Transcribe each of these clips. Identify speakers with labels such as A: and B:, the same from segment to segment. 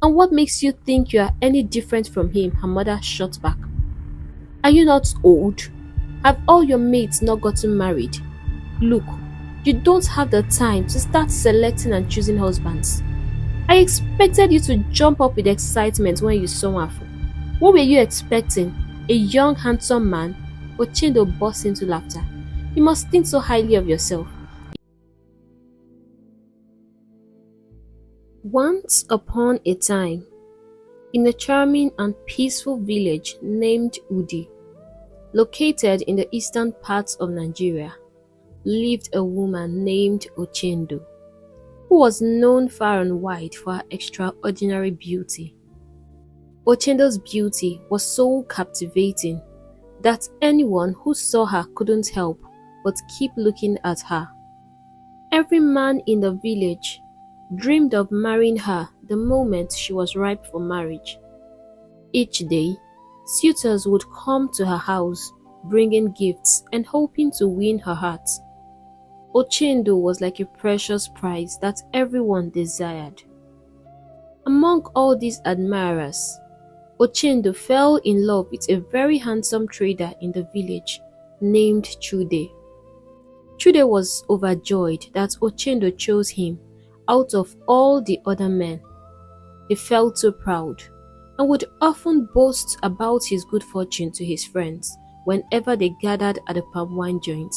A: And what makes you think you are any different from him? Her mother shot back. Are you not old? Have all your mates not gotten married? Look, you don't have the time to start selecting and choosing husbands. I expected you to jump up with excitement when you saw her. What were you expecting? A young, handsome man? Ochindo burst into laughter. You must think so highly of yourself. Once upon a time, in a charming and peaceful village named Udi, located in the eastern parts of Nigeria, lived a woman named Ochendo, who was known far and wide for her extraordinary beauty. Ochendo's beauty was so captivating that anyone who saw her couldn't help but keep looking at her. Every man in the village dreamed of marrying her the moment she was ripe for marriage. Each day, suitors would come to her house, bringing gifts and hoping to win her heart. Ochendo was like a precious prize that everyone desired. Among all these admirers, Ochendo fell in love with a very handsome trader in the village named Chude. Chude was overjoyed that Ochendo chose him out of all the other men. He felt so proud and would often boast about his good fortune to his friends whenever they gathered at the palm wine joint.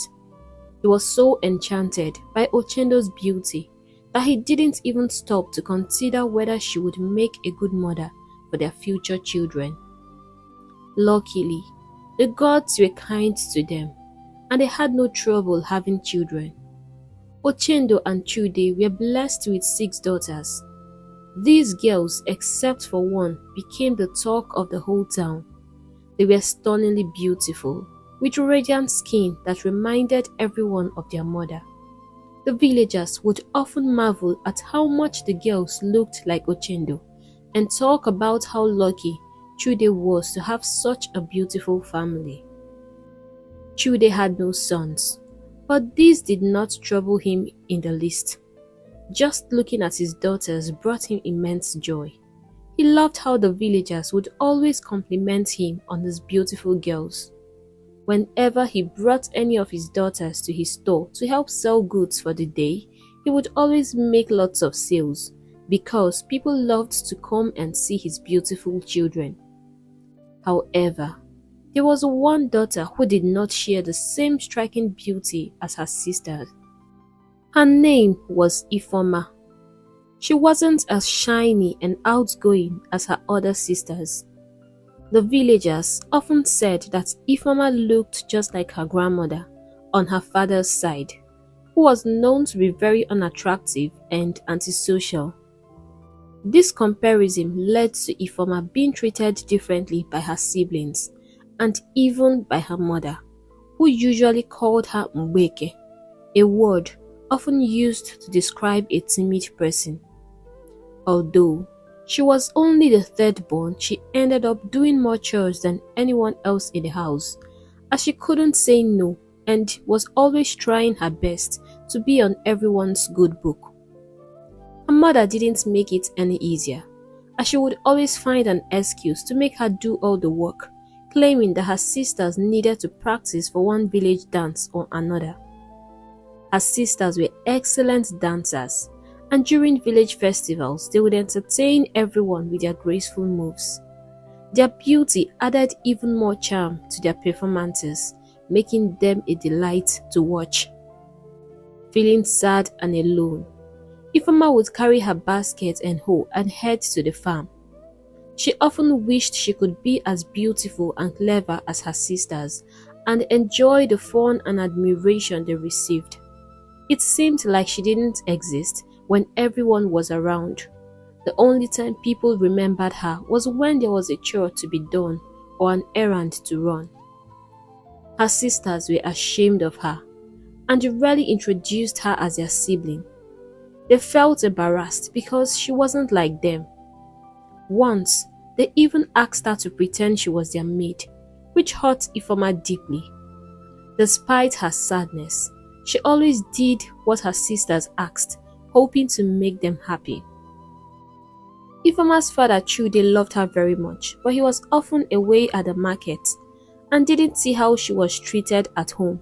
A: He was so enchanted by Ochendo's beauty that he didn't even stop to consider whether she would make a good mother for their future children. Luckily, the gods were kind to them and they had no trouble having children. Ochendo and Chude were blessed with 6 daughters. These girls, except for one, became the talk of the whole town. They were stunningly beautiful, with radiant skin that reminded everyone of their mother. The villagers would often marvel at how much the girls looked like Ochendo and talk about how lucky Chude was to have such a beautiful family. Chude had no sons, but this did not trouble him in the least. Just looking at his daughters brought him immense joy. He loved how the villagers would always compliment him on his beautiful girls. Whenever he brought any of his daughters to his store to help sell goods for the day, he would always make lots of sales because people loved to come and see his beautiful children. However, there was one daughter who did not share the same striking beauty as her sisters. Her name was Ifoma. She wasn't as shiny and outgoing as her other sisters. The villagers often said that Ifoma looked just like her grandmother on her father's side, who was known to be very unattractive and antisocial. This comparison led to Ifoma being treated differently by her siblings and even by her mother, who usually called her Mbeke, a word often used to describe a timid person. Although she was only the third born, she ended up doing more chores than anyone else in the house, as she couldn't say no and was always trying her best to be on everyone's good book. Her mother didn't make it any easier, as she would always find an excuse to make her do all the work, claiming that her sisters needed to practice for one village dance or another. Her sisters were excellent dancers, and during village festivals, they would entertain everyone with their graceful moves. Their beauty added even more charm to their performances, making them a delight to watch. Feeling sad and alone, Ifeoma would carry her basket and hoe and head to the farm. She often wished she could be as beautiful and clever as her sisters and enjoy the fun and admiration they received. It seemed like she didn't exist when everyone was around. The only time people remembered her was when there was a chore to be done or an errand to run. Her sisters were ashamed of her and rarely introduced her as their sibling. They felt embarrassed because she wasn't like them. Once, they even asked her to pretend she was their maid, which hurt Ifeoma deeply. Despite her sadness, she always did what her sisters asked, hoping to make them happy. Ifeoma's father Chude loved her very much, but he was often away at the market and didn't see how she was treated at home.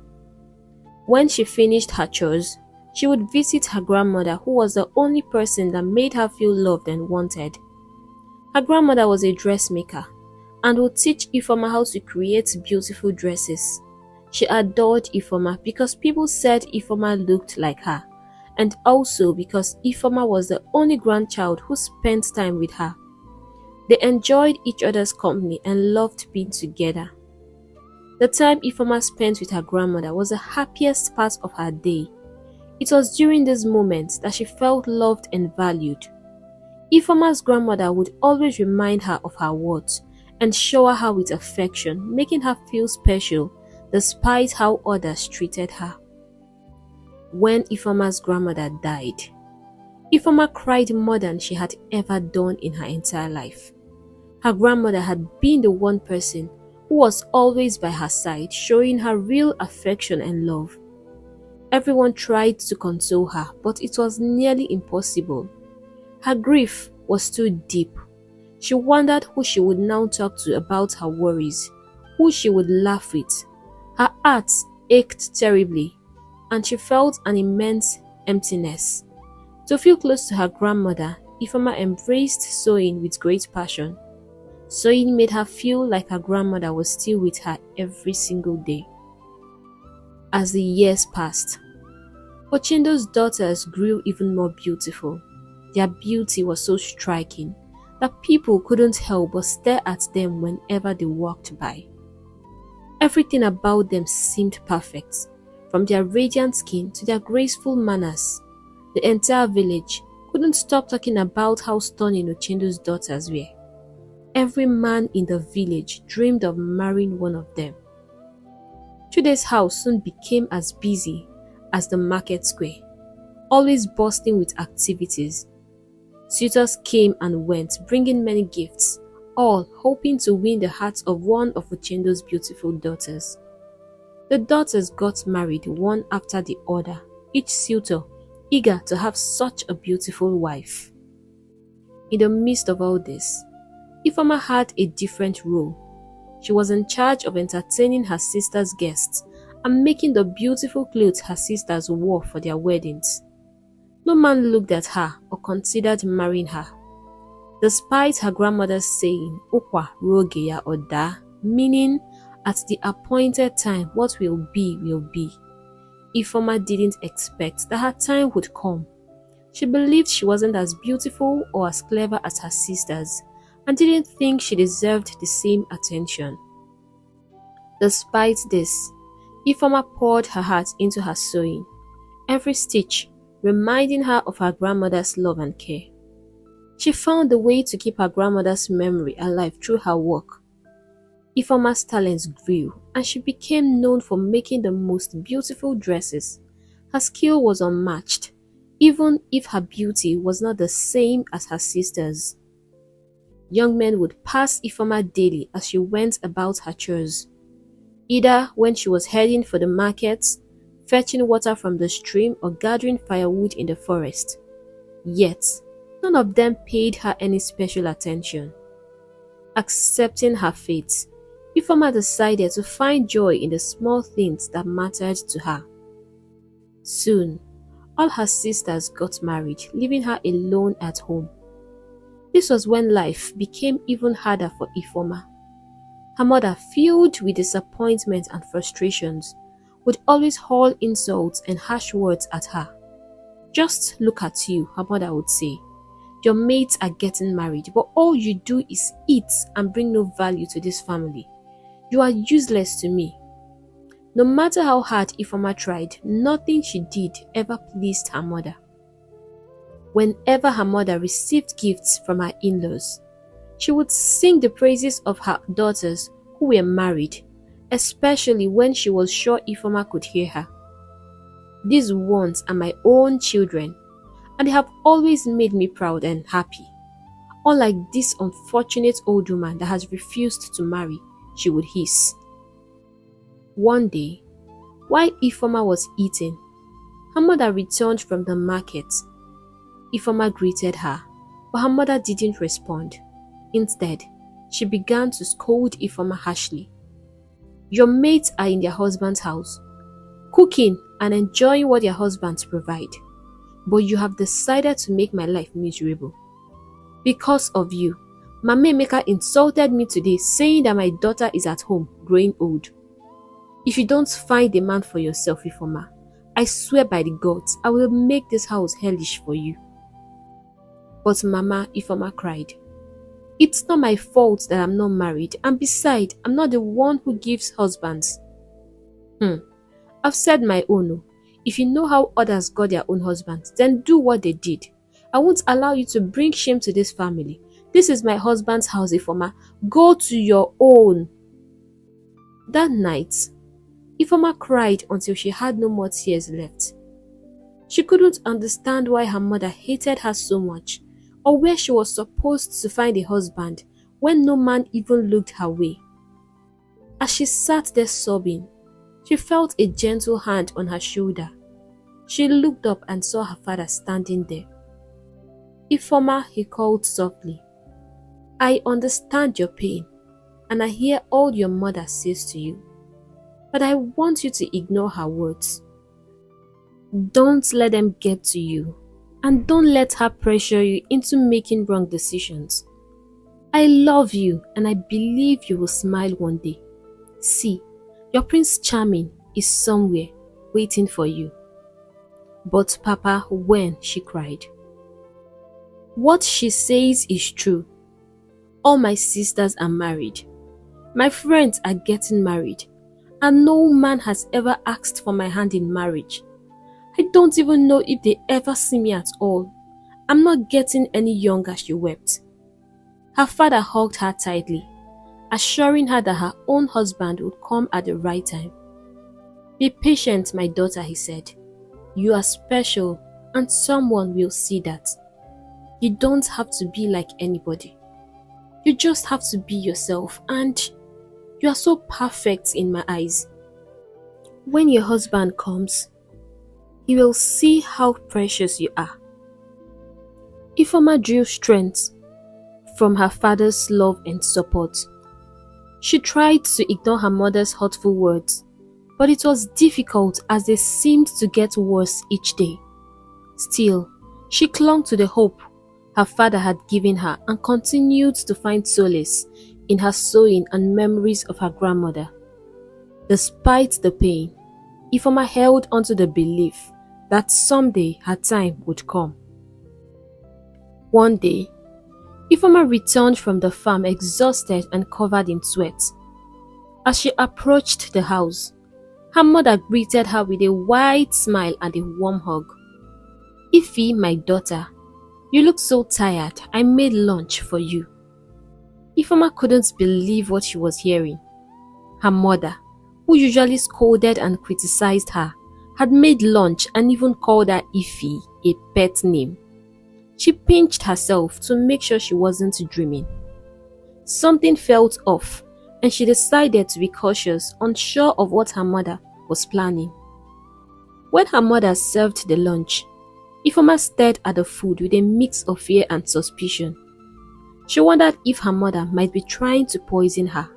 A: When she finished her chores, she would visit her grandmother, who was the only person that made her feel loved and wanted. Her grandmother was a dressmaker and would teach Ifeoma how to create beautiful dresses. She adored Ifeoma because people said Ifeoma looked like her, and also because Ifeoma was the only grandchild who spent time with her. They enjoyed each other's company and loved being together. The time Ifeoma spent with her grandmother was the happiest part of her day. It was during these moments that she felt loved and valued. Ifeoma's grandmother would always remind her of her worth and shower her with affection, making her feel special despite how others treated her. When Ifeoma's grandmother died, Ifeoma cried more than she had ever done in her entire life. Her grandmother had been the one person who was always by her side, showing her real affection and love. Everyone tried to console her, but it was nearly impossible. Her grief was too deep. She wondered who she would now talk to about her worries, who she would laugh with. Her heart ached terribly, and she felt an immense emptiness. To feel close to her grandmother, Ifeoma embraced sewing with great passion. Sewing made her feel like her grandmother was still with her every single day. As the years passed, Ochendo's daughters grew even more beautiful. Their beauty was so striking that people couldn't help but stare at them whenever they walked by. Everything about them seemed perfect, from their radiant skin to their graceful manners. The entire village couldn't stop talking about how stunning Ochendo's daughters were. Every man in the village dreamed of marrying one of them. Chude's house soon became as busy as the market square, always bursting with activities. Suitors came and went, bringing many gifts, all hoping to win the hearts of one of Ochendo's beautiful daughters. The daughters got married one after the other, each suitor eager to have such a beautiful wife. In the midst of all this, Ifeoma had a different role. She was in charge of entertaining her sister's guests and making the beautiful clothes her sisters wore for their weddings. No man looked at her or considered marrying her. Despite her grandmother's saying, "Okwa rogeya oda," meaning at the appointed time what will be will be, Ifeoma didn't expect that her time would come. She believed she wasn't as beautiful or as clever as her sisters and didn't think she deserved the same attention. Despite this, Ifeoma poured her heart into her sewing, every stitch reminding her of her grandmother's love and care. She found a way to keep her grandmother's memory alive through her work. Ifeoma's talents grew and she became known for making the most beautiful dresses. Her skill was unmatched, even if her beauty was not the same as her sister's. Young men would pass Ifeoma daily as she went about her chores, either when she was heading for the market, fetching water from the stream, or gathering firewood in the forest. Yet, none of them paid her any special attention. Accepting her fate, Ifeoma decided to find joy in the small things that mattered to her. Soon, all her sisters got married, leaving her alone at home. This was when life became even harder for Ifeoma. Her mother, filled with disappointment and frustrations, would always hurl insults and harsh words at her. "Just look at you," her mother would say. "Your mates are getting married, but all you do is eat and bring no value to this family. You are useless to me." No matter how hard Ifeoma tried, nothing she did ever pleased her mother. Whenever her mother received gifts from her in-laws, she would sing the praises of her daughters who were married, especially when she was sure Ifeoma could hear her. "These ones are my own children, and they have always made me proud and happy. Unlike this unfortunate old woman that has refused to marry," she would hiss. One day, while Ifeoma was eating, her mother returned from the market. Ifeoma greeted her. but her mother didn't respond. Instead, she began to scold Ifeoma harshly. Your mates are in their husband's house, cooking and enjoying what their husbands provide, but you have decided to make my life miserable. Because of you, Mama Emeka insulted me today, saying that my daughter is at home growing old. If you don't find a man for yourself, Ifeoma, I swear by the gods, I will make this house hellish for you. But Mama, Ifeoma cried, it's not my fault that I'm not married, and besides, I'm not the one who gives husbands. I've said my own. If you know how others got their own husbands, then do what they did. I won't allow you to bring shame to this family. This is my husband's house, Ifeoma. Go to your own. That night, Ifeoma cried until she had no more tears left. She couldn't understand why her mother hated her so much, or where she was supposed to find a husband when no man even looked her way. As she sat there sobbing, she felt a gentle hand on her shoulder. She looked up and saw her father standing there. Ifeoma, he called softly. I understand your pain, and I hear all your mother says to you, but I want you to ignore her words. Don't let them get to you, and don't let her pressure you into making wrong decisions. I love you, and I believe you will smile one day. See, your Prince Charming is somewhere waiting for you. But Papa, when? She cried. What she says is true. All my sisters are married. My friends are getting married, and no man has ever asked for my hand in marriage. I don't even know if they ever see me at all. I'm not getting any younger, she wept. Her father hugged her tightly, assuring her that her own husband would come at the right time. Be patient, my daughter, he said. You are special, and someone will see that. You don't have to be like anybody. You just have to be yourself, and you are so perfect in my eyes. When your husband comes, he will see how precious you are. Ifeoma drew strength from her father's love and support. She tried to ignore her mother's hurtful words, but it was difficult as they seemed to get worse each day. Still, she clung to the hope her father had given her and continued to find solace in her sewing and memories of her grandmother. Despite the pain, Ifeoma held onto the belief that someday her time would come. One day, Ifeoma returned from the farm exhausted and covered in sweat. As she approached the house, her mother greeted her with a wide smile and a warm hug. Ify, my daughter, you look so tired. I made lunch for you. Ifeoma couldn't believe what she was hearing. Her mother, who usually scolded and criticized her, had made lunch and even called her Ify, a pet name. She pinched herself to make sure she wasn't dreaming. Something felt off, and she decided to be cautious, unsure of what her mother was planning. When her mother served the lunch, Ifeoma stared at the food with a mix of fear and suspicion. She wondered if her mother might be trying to poison her.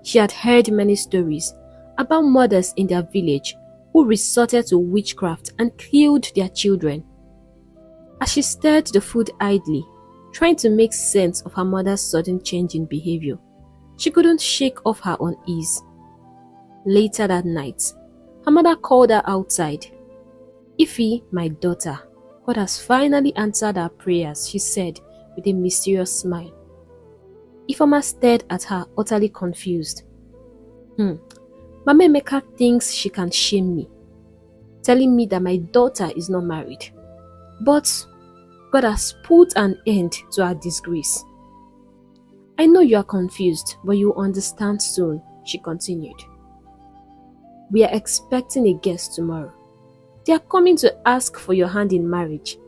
A: She had heard many stories about mothers in their village who resorted to witchcraft and killed their children. As she stirred the food idly, trying to make sense of her mother's sudden change in behavior, she couldn't shake off her unease. Later that night, her mother called her outside. Ify, my daughter, God has finally answered our prayers, she said with a mysterious smile. Ifeoma stared at her, utterly confused. Mama Emeka thinks she can shame me, telling me that my daughter is not married. But God has put an end to our disgrace. I know you are confused, but you will understand soon, she continued. We are expecting a guest tomorrow. They are coming to ask for your hand in marriage.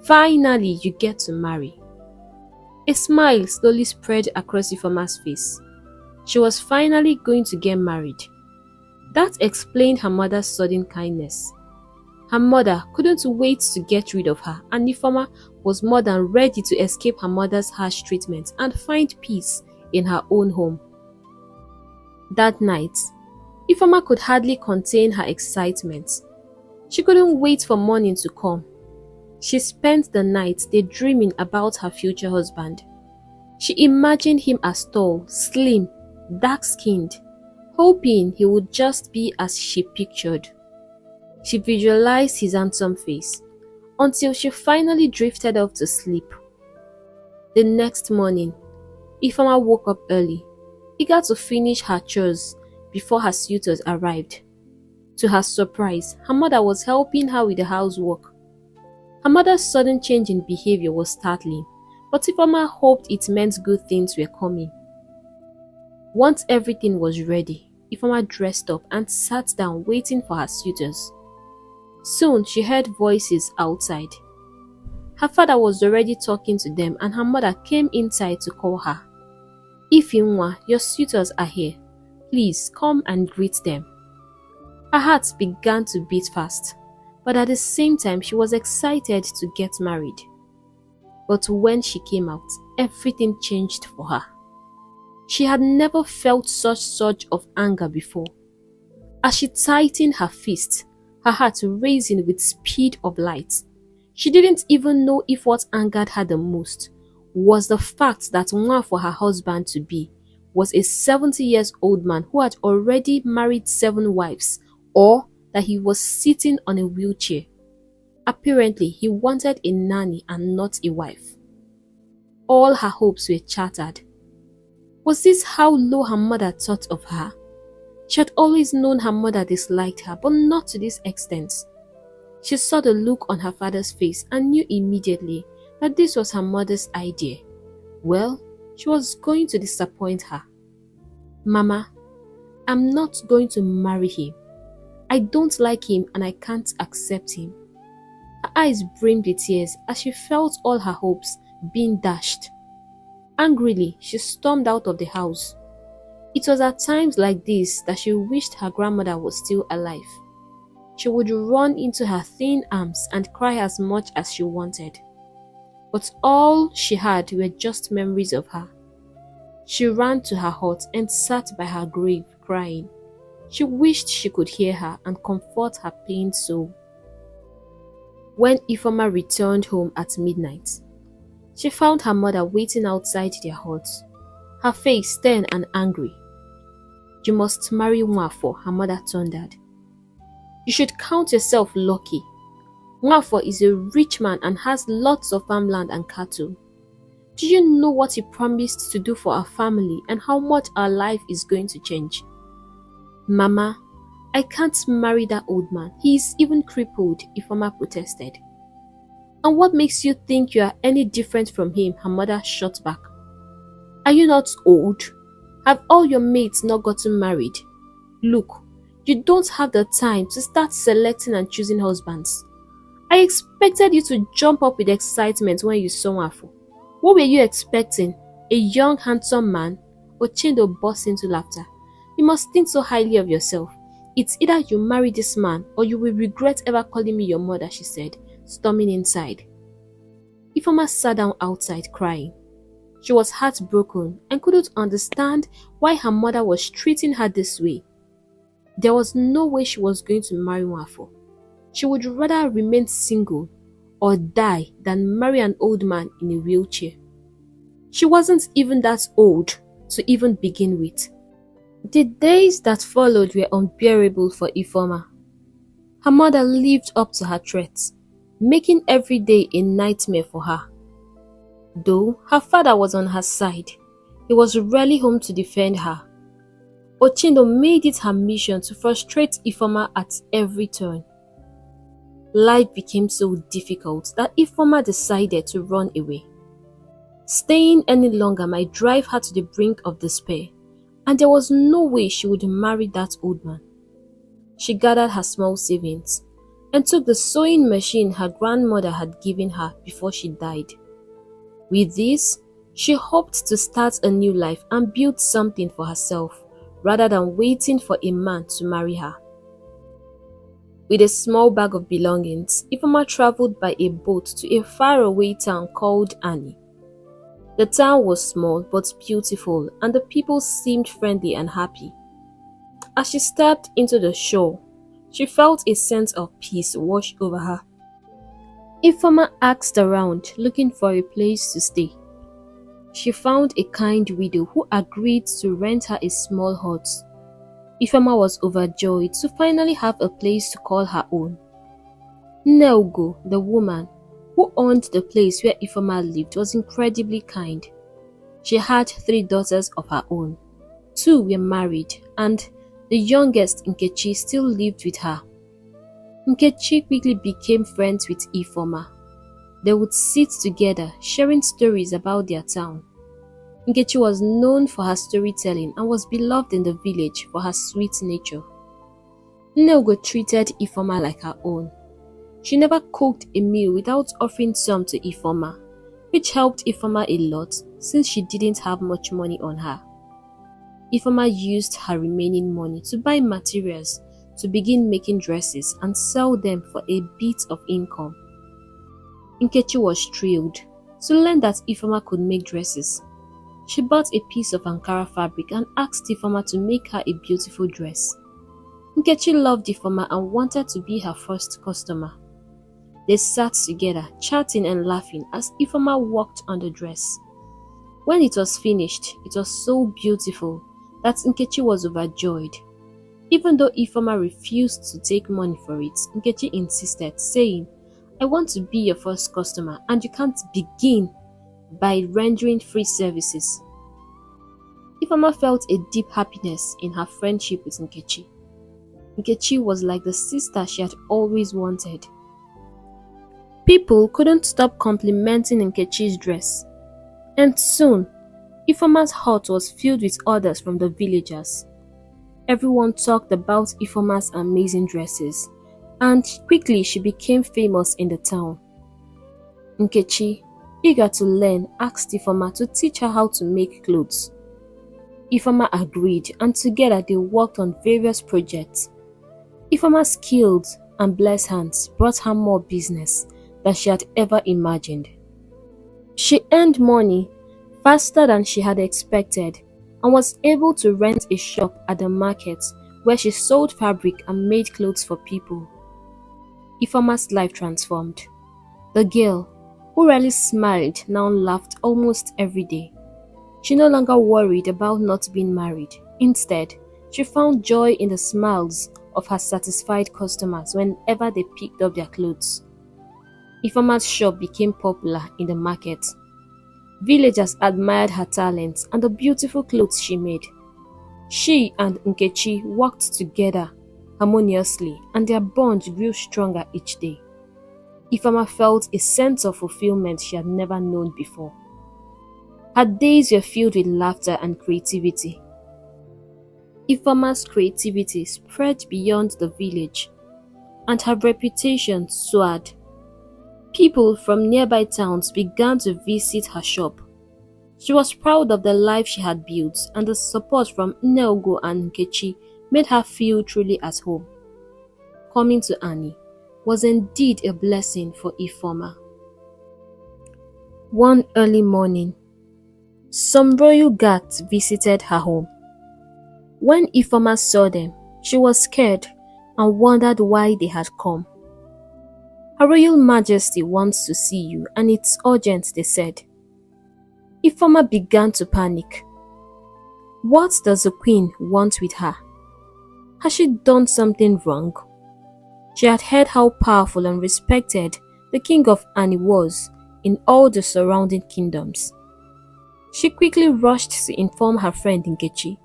A: Finally, you get to marry. A smile slowly spread across Ifeoma's face. She was finally going to get married. That explained her mother's sudden kindness. Her mother couldn't wait to get rid of her, and Ifeoma was more than ready to escape her mother's harsh treatment and find peace in her own home. That night, Ifeoma could hardly contain her excitement. She couldn't wait for morning to come. She spent the night daydreaming about her future husband. She imagined him as tall, slim, dark-skinned, hoping he would just be as she pictured. She visualized his handsome face until she finally drifted off to sleep. The next morning, Ifeoma woke up early, eager to finish her chores before her suitors arrived. To her surprise, her mother was helping her with the housework. Her mother's sudden change in behavior was startling, but Ifeoma hoped it meant good things were coming. Once everything was ready, Ifeoma dressed up and sat down waiting for her suitors. Soon she heard voices outside. Her father was already talking to them and her mother came inside to call her. "Ifeoma, your suitors are here. Please come and greet them." Her heart began to beat fast, but at the same time she was excited to get married. But when she came out, everything changed for her. She had never felt such surge of anger before. As she tightened her fist, her heart racing with speed of light, she didn't even know if what angered her the most was the fact that one for her husband-to-be was a 70-year-old man who had already married 7 wives, or that he was sitting on a wheelchair. Apparently, he wanted a nanny and not a wife. All her hopes were shattered. Was this how low her mother thought of her? She had always known her mother disliked her, but not to this extent. She saw the look on her father's face and knew immediately that this was her mother's idea. Well, she was going to disappoint her. "Mama, I'm not going to marry him. I don't like him and I can't accept him." Her eyes brimmed with tears as she felt all her hopes being dashed. Angrily, she stormed out of the house. It was at times like this that she wished her grandmother was still alive. She would run into her thin arms and cry as much as she wanted. But all she had were just memories of her. She ran to her hut and sat by her grave crying. She wished she could hear her and comfort her pained soul. When Ifeoma returned home at midnight, she found her mother waiting outside their hut, her face stern and angry. "You must marry Nwafo," her mother thundered. "You should count yourself lucky. Nwafo is a rich man and has lots of farmland and cattle. Do you know what he promised to do for our family and how much our life is going to change?" "Mama, I can't marry that old man. He is even crippled," Ifeoma protested. "And what makes you think you are any different from him?" her mother shot back. "Are you not old? Have all your mates not gotten married? Look, you don't have the time to start selecting and choosing husbands. I expected you to jump up with excitement when you saw Nwafo. What were you expecting? A young, handsome man?" Ochindo burst into laughter. "You must think so highly of yourself. It's either you marry this man or you will regret ever calling me your mother," she said, storming inside. Ifeoma sat down outside crying. She was heartbroken and couldn't understand why her mother was treating her this way. There was no way she was going to marry Nwafo. She would rather remain single or die than marry an old man in a wheelchair. She wasn't even that old to even begin with. The days that followed were unbearable for Ifeoma. Her mother lived up to her threats, making every day a nightmare for her. Though her father was on her side, he was rarely home to defend her. Ochindo made it her mission to frustrate Ifeoma at every turn. Life became so difficult that Ifeoma decided to run away. Staying any longer might drive her to the brink of despair, and there was no way she would marry that old man. She gathered her small savings and took the sewing machine her grandmother had given her before she died. With this, she hoped to start a new life and build something for herself rather than waiting for a man to marry her. With a small bag of belongings, Ifeoma traveled by a boat to a faraway town called Ani. The town was small but beautiful, and the people seemed friendly and happy. As she stepped into the shore, she felt a sense of peace wash over her. Ifeoma asked around, looking for a place to stay. She found a kind widow who agreed to rent her a small hut. Ifeoma was overjoyed to finally have a place to call her own. Nneogo, the woman who owned the place where Ifeoma lived, was incredibly kind. She had 3 daughters of her own. 2 were married, and the youngest, Nkechi, still lived with her. Nkechi quickly became friends with Ifeoma. They would sit together, sharing stories about their town. Nkechi was known for her storytelling and was beloved in the village for her sweet nature. Nneogo treated Ifeoma like her own. She never cooked a meal without offering some to Ifeoma, which helped Ifeoma a lot since she didn't have much money on her. Ifeoma used her remaining money to buy materials to begin making dresses and sell them for a bit of income. Nkechi was thrilled to learn that Ifeoma could make dresses. She bought a piece of Ankara fabric and asked Ifeoma to make her a beautiful dress. Nkechi loved Ifeoma and wanted to be her first customer. They sat together, chatting and laughing as Ifeoma worked on the dress. When it was finished, it was so beautiful that Nkechi was overjoyed. Even though Ifeoma refused to take money for it, Nkechi insisted, saying, "I want to be your first customer and you can't begin by rendering free services." Ifeoma felt a deep happiness in her friendship with Nkechi. Nkechi was like the sister she had always wanted. People couldn't stop complimenting Nkechi's dress, and soon, Ifeoma's hut was filled with orders from the villagers. Everyone talked about Ifeoma's amazing dresses, and quickly she became famous in the town. Nkechi, eager to learn, asked Ifeoma to teach her how to make clothes. Ifeoma agreed, and together they worked on various projects. Ifeoma's skilled and blessed hands brought her more business than she had ever imagined. She earned money faster than she had expected and was able to rent a shop at the market where she sold fabric and made clothes for people. Ifeoma's life transformed. The girl, who rarely smiled, now laughed almost every day. She no longer worried about not being married. Instead, she found joy in the smiles of her satisfied customers whenever they picked up their clothes. Ifeoma's shop became popular in the market. Villagers admired her talents and the beautiful clothes she made. She and Nkechi worked together harmoniously, and their bond grew stronger each day. Ifeoma felt a sense of fulfillment she had never known before. Her days were filled with laughter and creativity. Ifeoma's creativity spread beyond the village, and her reputation soared. People from nearby towns began to visit her shop. She was proud of the life she had built, and the support from Nneogo and Nkechi made her feel truly at home. Coming to Ani was indeed a blessing for Ifeoma. One early morning, some royal guards visited her home. When Ifeoma saw them, she was scared and wondered why they had come. "Her Royal Majesty wants to see you and it's urgent," they said. Ifeoma began to panic. What does the queen want with her? Has she done something wrong? She had heard how powerful and respected the king of Ani was in all the surrounding kingdoms. She quickly rushed to inform her friend Nkechi,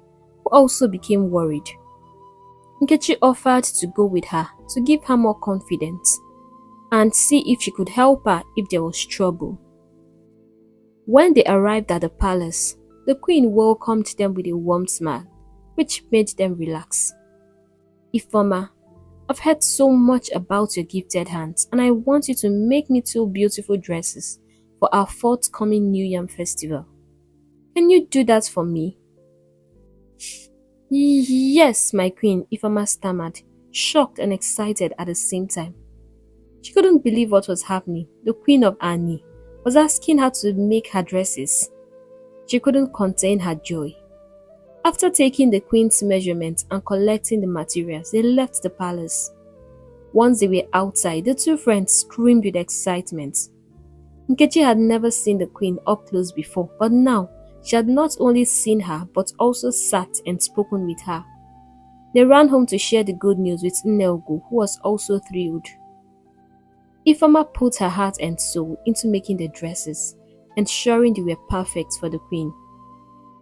A: who also became worried. Nkechi offered to go with her to give her more confidence and see if she could help her if there was trouble. When they arrived at the palace, the queen welcomed them with a warm smile, which made them relax. "Ifeoma, I've heard so much about your gifted hands, and I want you to make me 2 beautiful dresses for our forthcoming New Yam festival. Can you do that for me?" "Yes, my queen," Ifeoma stammered, shocked and excited at the same time. She couldn't believe what was happening. The Queen of Ani was asking her to make her dresses. She couldn't contain her joy. After taking the queen's measurements and collecting the materials, they left the palace. Once they were outside, the two friends screamed with excitement. Nkechi had never seen the queen up close before, but now she had not only seen her but also sat and spoken with her. They ran home to share the good news with Nneogu, who was also thrilled. Ifeoma put her heart and soul into making the dresses, ensuring they were perfect for the queen.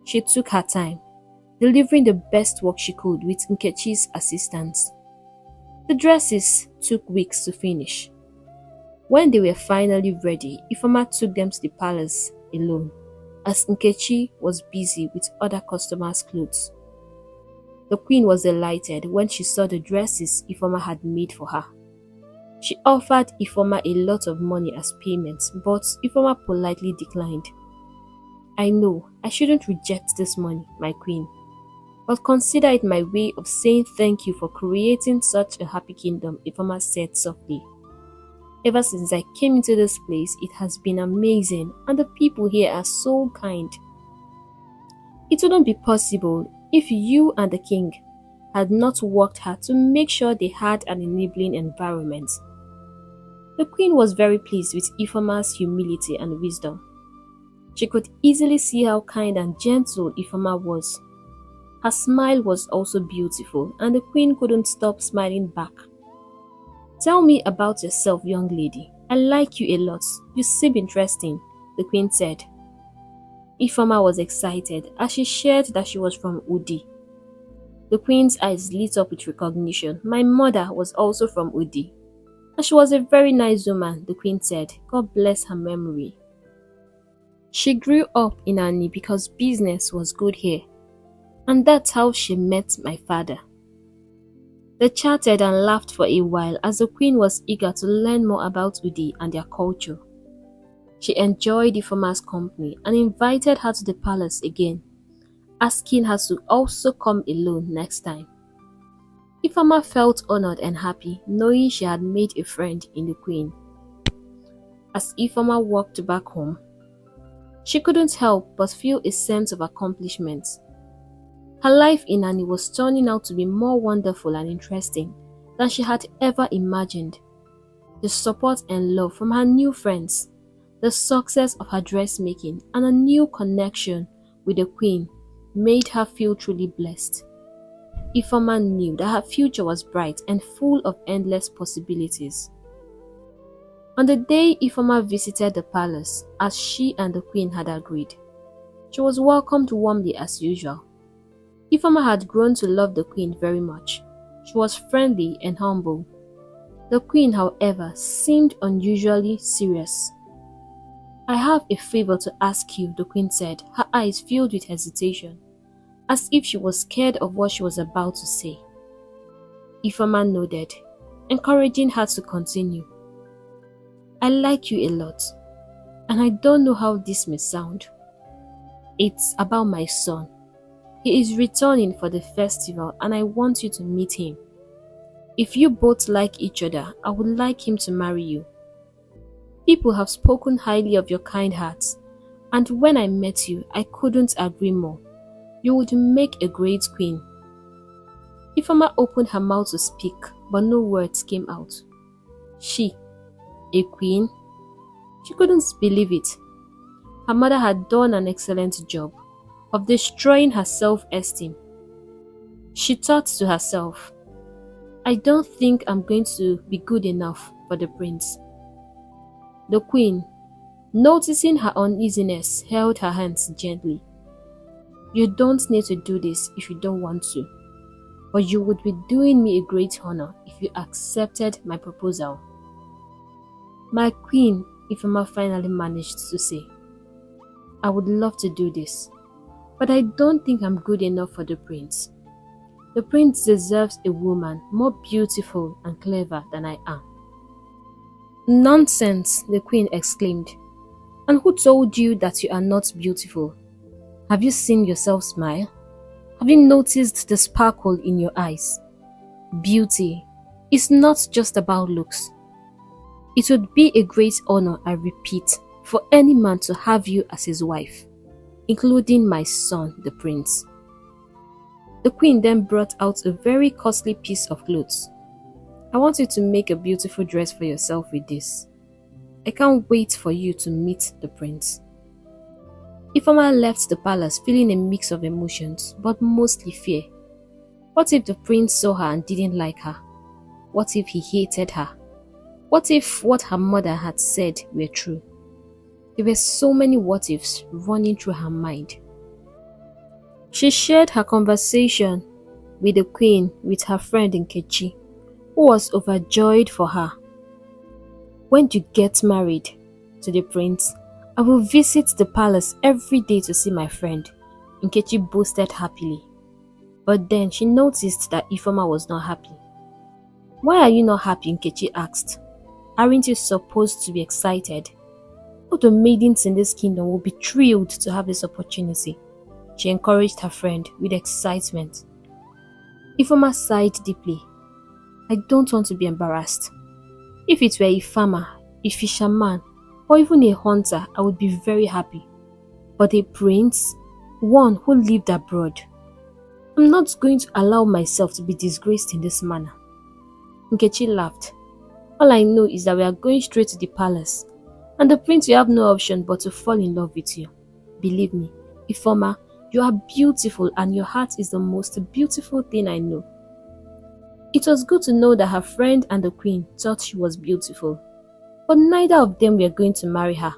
A: She took her time, delivering the best work she could with Nkechi's assistance. The dresses took weeks to finish. When they were finally ready, Ifeoma took them to the palace alone, as Nkechi was busy with other customers' clothes. The queen was delighted when she saw the dresses Ifeoma had made for her. She offered Ifeoma a lot of money as payment, but Ifeoma politely declined. "I know I shouldn't reject this money, my queen, but consider it my way of saying thank you for creating such a happy kingdom," Ifeoma said softly. "Ever since I came into this place, it has been amazing, and the people here are so kind. It wouldn't be possible if you and the king had not worked hard to make sure they had an enabling environment." The queen was very pleased with Ifeoma's humility and wisdom. She could easily see how kind and gentle Ifeoma was. Her smile was also beautiful, and the queen couldn't stop smiling back. "Tell me about yourself, young lady. I like you a lot. You seem interesting," the queen said. Ifeoma was excited as she shared that she was from Udi. The queen's eyes lit up with recognition. "My mother was also from Udi, and she was a very nice woman," the queen said. "God bless her memory. She grew up in Ani because business was good here, and that's how she met my father." They chatted and laughed for a while as the queen was eager to learn more about Udi and their culture. She enjoyed Ifeoma's company and invited her to the palace again, asking her to also come alone next time. Ifeoma felt honored and happy knowing she had made a friend in the queen. As Ifeoma walked back home, she couldn't help but feel a sense of accomplishment. Her life in Ani was turning out to be more wonderful and interesting than she had ever imagined. The support and love from her new friends, the success of her dressmaking, and a new connection with the queen made her feel truly blessed. Ifeoma knew that her future was bright and full of endless possibilities. On the day Ifeoma visited the palace, as she and the queen had agreed, she was welcomed warmly as usual. Ifeoma had grown to love the queen very much. She was friendly and humble. The queen, however, seemed unusually serious. "I have a favor to ask you," the queen said, her eyes filled with hesitation, as if she was scared of what she was about to say. Ifeoma nodded, encouraging her to continue. "I like you a lot, and I don't know how this may sound. It's about my son. He is returning for the festival and I want you to meet him. If you both like each other, I would like him to marry you. People have spoken highly of your kind hearts, and when I met you, I couldn't agree more. You would make a great queen." Ifeoma opened her mouth to speak, but no words came out. She, a queen? She couldn't believe it. Her mother had done an excellent job of destroying her self-esteem. She thought to herself, "I don't think I'm going to be good enough for the prince." The queen, noticing her uneasiness, held her hands gently. "You don't need to do this if you don't want to, but you would be doing me a great honor if you accepted my proposal." "My queen," Ifeoma finally managed to say, "I would love to do this, but I don't think I'm good enough for the prince. The prince deserves a woman more beautiful and clever than I am." "Nonsense," the queen exclaimed. "And who told you that you are not beautiful? Have you seen yourself smile? Have you noticed the sparkle in your eyes? Beauty is not just about looks. It would be a great honor, I repeat, for any man to have you as his wife, including my son, the prince. The queen then brought out a very costly piece of clothes. I want you to make a beautiful dress for yourself with this. I can't wait for you to meet the prince. Ifeoma left the palace feeling a mix of emotions, but mostly fear. What if the prince saw her and didn't like her? What if he hated her? What if what her mother had said were true? There were so many what ifs running through her mind. She shared her conversation with the queen with her friend Nkechi, who was overjoyed for her. When you get married to the prince, I will visit the palace every day to see my friend, Nkechi boasted happily. But then she noticed that Ifeoma was not happy. Why are you not happy? Nkechi asked. Aren't you supposed to be excited? All the maidens in this kingdom will be thrilled to have this opportunity. She encouraged her friend with excitement. Ifeoma sighed deeply. I don't want to be embarrassed. If it were a farmer, a fisherman, or even a hunter, I would be very happy. But a prince, one who lived abroad, I'm not going to allow myself to be disgraced in this manner. Nkechi laughed. All I know is that we are going straight to the palace, and the prince will have no option but to fall in love with you. Believe me, Ifeoma, you are beautiful and your heart is the most beautiful thing I know. It was good to know that her friend and the queen thought she was beautiful, but neither of them were going to marry her.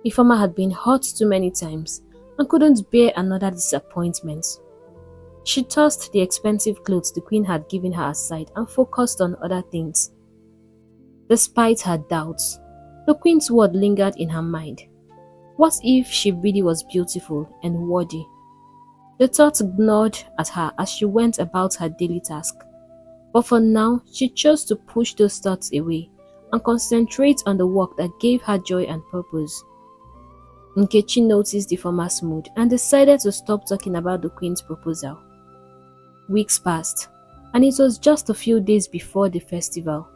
A: Ifeoma had been hurt too many times and couldn't bear another disappointment. She tossed the expensive clothes the queen had given her aside and focused on other things. Despite her doubts, the queen's word lingered in her mind. What if she really was beautiful and worthy? The thought gnawed at her as she went about her daily task. But for now, she chose to push those thoughts away and concentrate on the work that gave her joy and purpose. Nkechi noticed Ifeoma's mood and decided to stop talking about the queen's proposal. Weeks passed, and it was just a few days before the festival.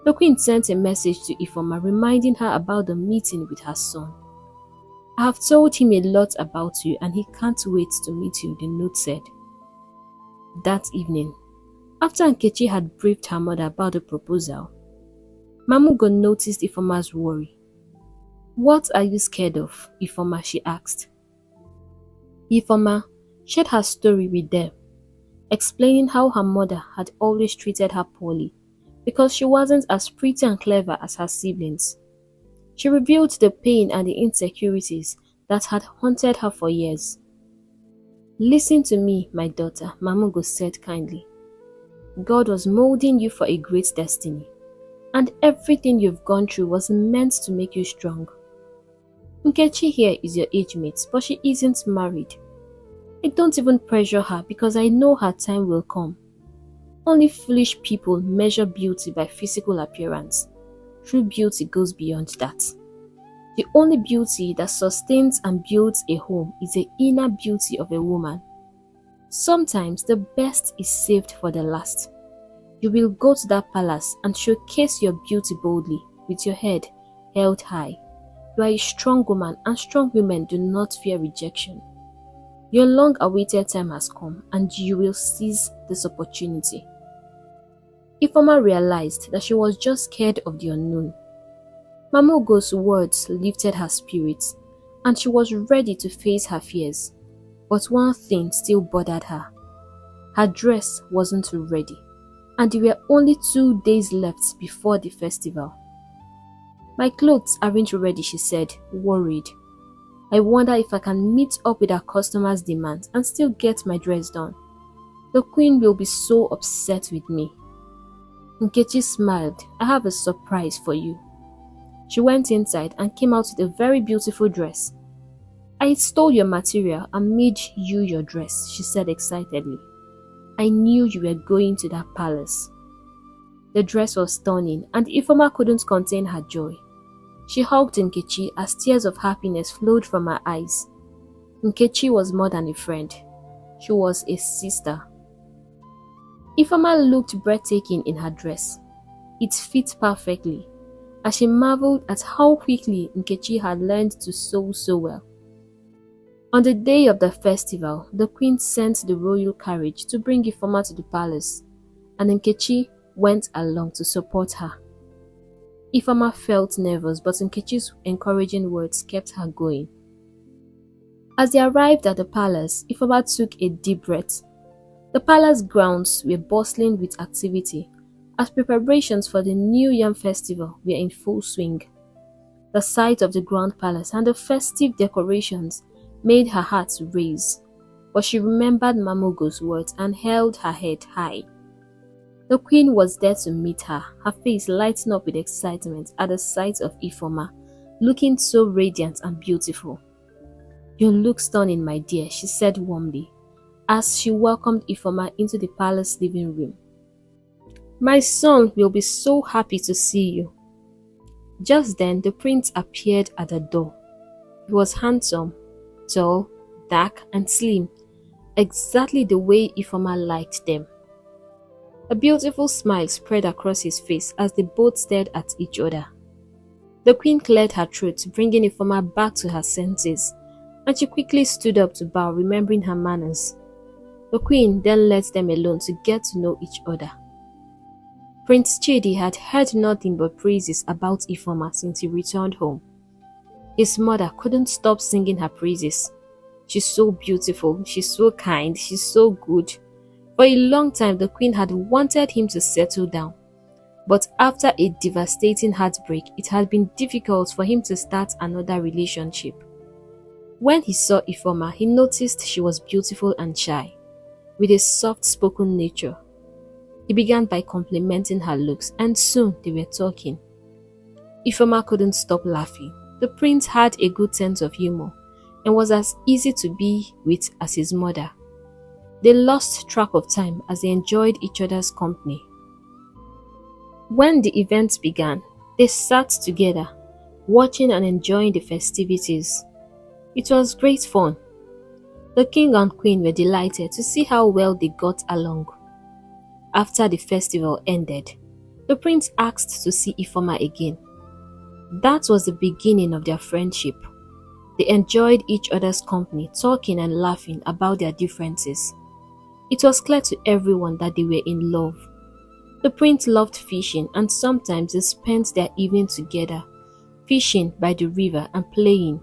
A: The queen sent a message to Ifeoma reminding her about the meeting with her son. I have told him a lot about you and he can't wait to meet you, the note said. That evening, after Nkechi had briefed her mother about the proposal, Mamugo noticed Ifeoma's worry. What are you scared of, Ifeoma? She asked. Ifeoma shared her story with them, explaining how her mother had always treated her poorly because she wasn't as pretty and clever as her siblings. She revealed the pain and the insecurities that had haunted her for years. Listen to me, my daughter, Mamugo said kindly. God was molding you for a great destiny, and everything you've gone through was meant to make you strong. Nkechi here is your age mate, but she isn't married. I don't even pressure her because I know her time will come. Only foolish people measure beauty by physical appearance. True beauty goes beyond that. The only beauty that sustains and builds a home is the inner beauty of a woman. Sometimes the best is saved for the last. You will go to that palace and showcase your beauty boldly with your head held high. You are a strong woman and strong women do not fear rejection. Your long-awaited time has come and you will seize this opportunity. Ifeoma realized that she was just scared of the unknown. Mamugo's words lifted her spirits and she was ready to face her fears. But one thing still bothered her. Her dress wasn't ready and there were only 2 days left before the festival. My clothes aren't ready, she said, worried. I wonder if I can meet up with our customers' demands and still get my dress done. The queen will be so upset with me. Nkechi smiled. I have a surprise for you. She went inside and came out with a very beautiful dress. I stole your material and made you your dress, she said excitedly. I knew you were going to that palace. The dress was stunning and Ifeoma couldn't contain her joy. She hugged Nkechi as tears of happiness flowed from her eyes. Nkechi was more than a friend. She was a sister. Ifeoma looked breathtaking in her dress. It fit perfectly, as she marveled at how quickly Nkechi had learned to sew so well. On the day of the festival, the queen sent the royal carriage to bring Ifeoma to the palace, and Nkechi went along to support her. Ifeoma felt nervous, but Nkechi's encouraging words kept her going. As they arrived at the palace, Ifeoma took a deep breath. The palace grounds were bustling with activity, as preparations for the New Yam festival were in full swing. The sight of the grand palace and the festive decorations made her heart race, but she remembered Mamogo's words and held her head high. The queen was there to meet her, her face lighting up with excitement at the sight of Ifeoma, looking so radiant and beautiful. "You look stunning, my dear," she said warmly, as she welcomed Ifeoma into the palace living room. "My son will be so happy to see you." Just then, the prince appeared at the door. He was handsome, tall, dark, and slim, exactly the way Ifeoma liked them. A beautiful smile spread across his face as they both stared at each other. The queen cleared her throat, bringing Ifeoma back to her senses, and she quickly stood up to bow, remembering her manners. The queen then let them alone to get to know each other. Prince Chidi had heard nothing but praises about Ifeoma since he returned home. His mother couldn't stop singing her praises. "She's so beautiful, she's so kind, she's so good." For a long time, the queen had wanted him to settle down. But after a devastating heartbreak, it had been difficult for him to start another relationship. When he saw Ifeoma, he noticed she was beautiful and shy, with a soft-spoken nature. He began by complimenting her looks, and soon they were talking. Ifeoma couldn't stop laughing. The prince had a good sense of humor and was as easy to be with as his mother. They lost track of time as they enjoyed each other's company. When the event began, they sat together, watching and enjoying the festivities. It was great fun. The king and queen were delighted to see how well they got along. After the festival ended, the prince asked to see Ifeoma again. That was the beginning of their friendship. They enjoyed each other's company, talking and laughing about their differences. It was clear to everyone that they were in love. The prince loved fishing, and sometimes they spent their evening together, fishing by the river and playing.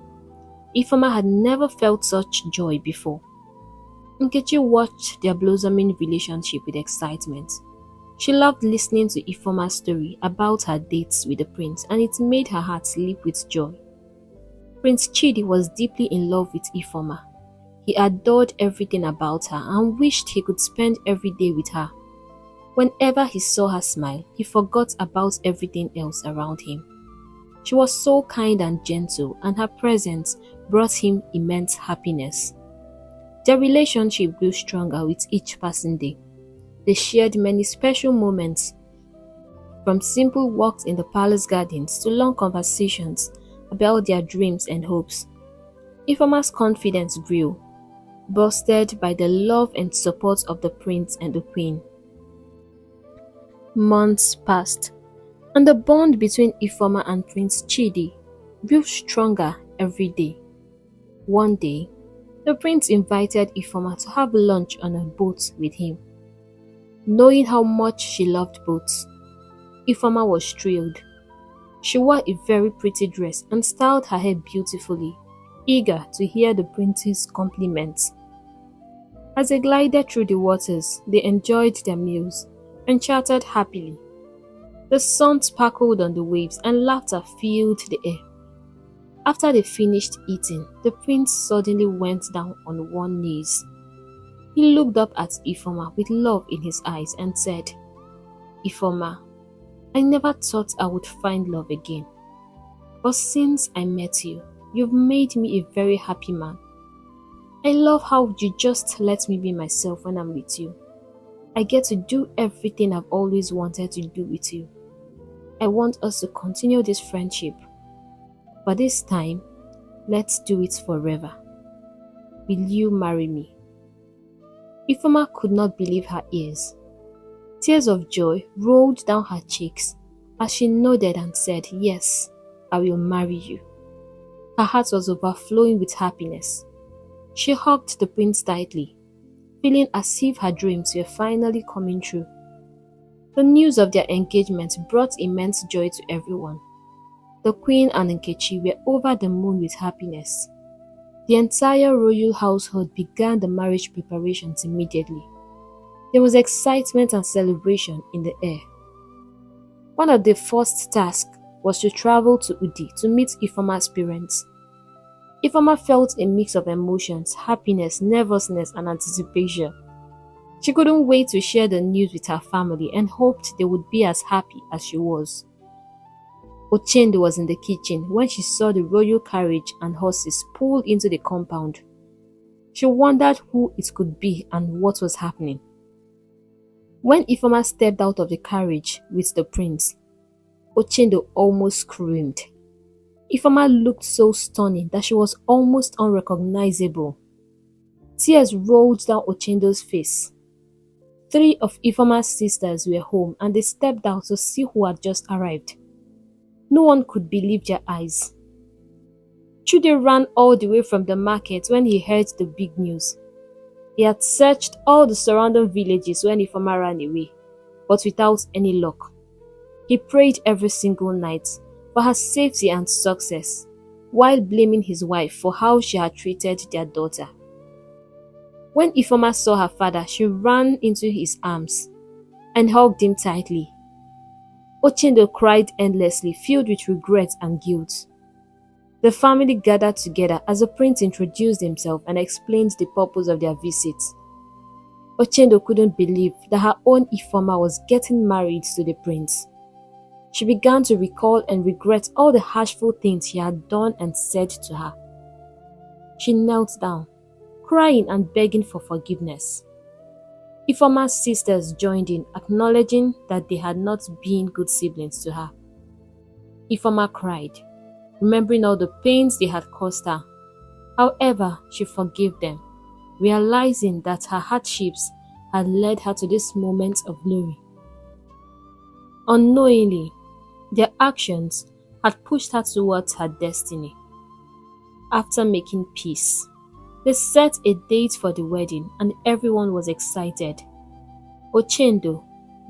A: Ifeoma had never felt such joy before. Nkechi watched their blossoming relationship with excitement. She loved listening to Ifeoma's story about her dates with the prince, and it made her heart leap with joy. Prince Chidi was deeply in love with Ifeoma. He adored everything about her and wished he could spend every day with her. Whenever he saw her smile, he forgot about everything else around him. She was so kind and gentle, and her presence brought him immense happiness. Their relationship grew stronger with each passing day. They shared many special moments, from simple walks in the palace gardens to long conversations about their dreams and hopes. Ifeoma's confidence grew, boosted by the love and support of the prince and the queen. Months passed, and the bond between Ifeoma and Prince Chidi grew stronger every day. One day, the prince invited Ifeoma to have lunch on a boat with him. Knowing how much she loved boats, Ifeoma was thrilled. She wore a very pretty dress and styled her hair beautifully, eager to hear the prince's compliments. As they glided through the waters, they enjoyed their meals and chatted happily. The sun sparkled on the waves and laughter filled the air. After they finished eating, the prince suddenly went down on one knee. He looked up at Ifeoma with love in his eyes and said, "Ifeoma, I never thought I would find love again. But since I met you, you've made me a very happy man. I love how you just let me be myself when I'm with you. I get to do everything I've always wanted to do with you. I want us to continue this friendship. But this time, let's do it forever. Will you marry me?" Ifeoma could not believe her ears. Tears of joy rolled down her cheeks as she nodded and said, "Yes, I will marry you." Her heart was overflowing with happiness. She hugged the prince tightly, feeling as if her dreams were finally coming true. The news of their engagement brought immense joy to everyone. The queen and Nkechi were over the moon with happiness. The entire royal household began the marriage preparations immediately. There was excitement and celebration in the air. One of the first tasks was to travel to Udi to meet Ifeoma's parents. Ifeoma felt a mix of emotions, happiness, nervousness, and anticipation. She couldn't wait to share the news with her family and hoped they would be as happy as she was. Ochendo was in the kitchen when she saw the royal carriage and horses pull into the compound. She wondered who it could be and what was happening. When Ifeoma stepped out of the carriage with the prince, Ochendo almost screamed. Ifeoma looked so stunning that she was almost unrecognizable. Tears rolled down Ochendo's face. 3 of Ifeoma's sisters were home and they stepped out to see who had just arrived. No one could believe their eyes. Chude ran all the way from the market when he heard the big news. He had searched all the surrounding villages when Ifeoma ran away, but without any luck. He prayed every single night for her safety and success, while blaming his wife for how she had treated their daughter. When Ifeoma saw her father, she ran into his arms and hugged him tightly. Ochendo cried endlessly, filled with regret and guilt. The family gathered together as the prince introduced himself and explained the purpose of their visit. Ochendo couldn't believe that her own Ifeoma was getting married to the prince. She began to recall and regret all the harshful things he had done and said to her. She knelt down, crying and begging for forgiveness. Ifeoma's sisters joined in, acknowledging that they had not been good siblings to her. Ifeoma cried, remembering all the pains they had caused her. However, she forgave them, realizing that her hardships had led her to this moment of glory. Unknowingly, their actions had pushed her towards her destiny. After making peace, they set a date for the wedding and everyone was excited. Ochendo,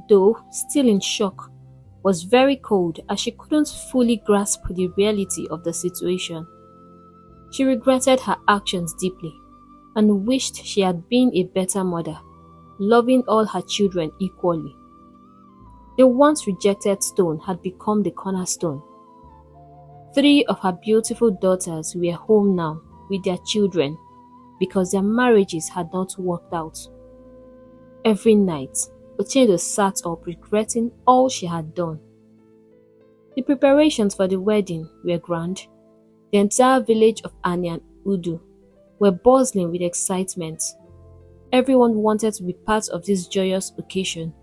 A: though still in shock, was very cold as she couldn't fully grasp the reality of the situation. She regretted her actions deeply and wished she had been a better mother, loving all her children equally. The once rejected stone had become the cornerstone. 3 of her beautiful daughters were home now with their children because their marriages had not worked out. Every night, Ochendo sat up regretting all she had done. The preparations for the wedding were grand. The entire village of Ani and Udu were buzzing with excitement. Everyone wanted to be part of this joyous occasion.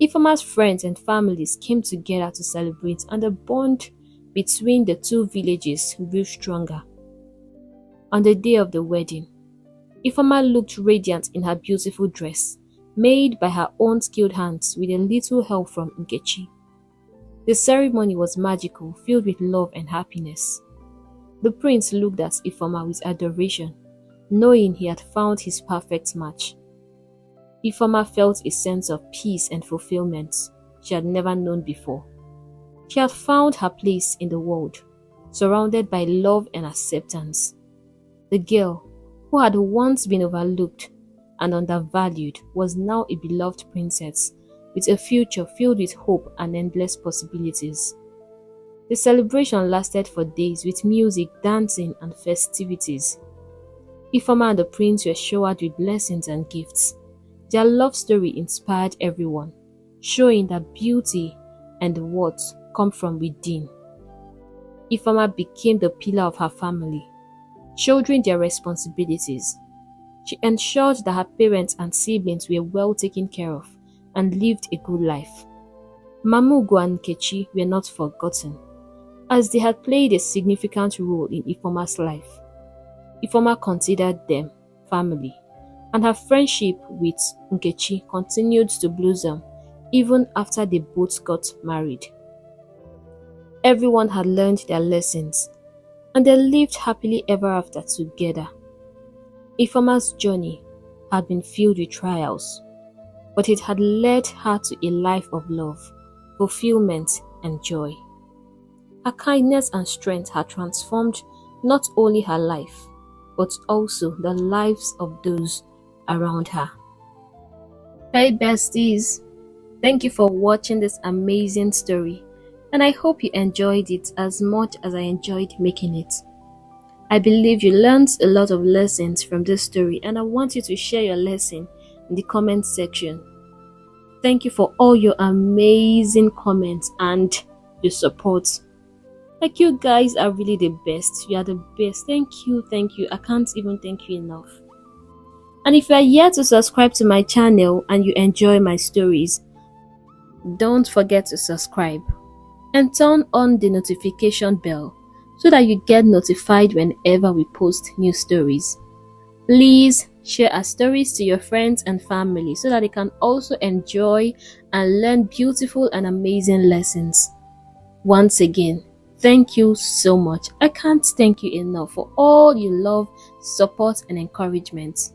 A: Ifeoma's friends and families came together to celebrate and the bond between the 2 villages grew stronger. On the day of the wedding, Ifeoma looked radiant in her beautiful dress, made by her own skilled hands with a little help from Nkechi. The ceremony was magical, filled with love and happiness. The prince looked at Ifeoma with adoration, knowing he had found his perfect match. Ifeoma felt a sense of peace and fulfillment she had never known before. She had found her place in the world, surrounded by love and acceptance. The girl, who had once been overlooked and undervalued, was now a beloved princess with a future filled with hope and endless possibilities. The celebration lasted for days with music, dancing, and festivities. Ifeoma and the prince were showered with blessings and gifts. Their love story inspired everyone, showing that beauty and worth come from within. Ifeoma became the pillar of her family, shouldering their responsibilities. She ensured that her parents and siblings were well taken care of and lived a good life. Mamugo and Nkechi were not forgotten, as they had played a significant role in Ifeoma's life. Ifeoma considered them family, and her friendship with Nkechi continued to blossom even after they both got married. Everyone had learned their lessons, and they lived happily ever after together. A farmer's journey had been filled with trials, but it had led her to a life of love, fulfillment, and joy. Her kindness and strength had transformed not only her life, but also the lives of those around her. Hey besties, thank you for watching this amazing story, and I hope you enjoyed it as much as I enjoyed making it. I believe you learned a lot of lessons from this story, and I want you to share your lesson in the comment section. Thank you for all your amazing comments and your support. Like, you guys are really the best. You are the best. Thank you. I can't even thank you enough. And if you are yet to subscribe to my channel and you enjoy my stories, don't forget to subscribe and turn on the notification bell so that you get notified whenever we post new stories. Please share our stories to your friends and family so that they can also enjoy and learn beautiful and amazing lessons. Once again, thank you so much. I can't thank you enough for all your love, support, and encouragement.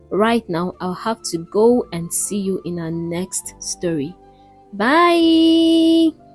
A: Right now, I'll have to go and see you in our next story. Bye!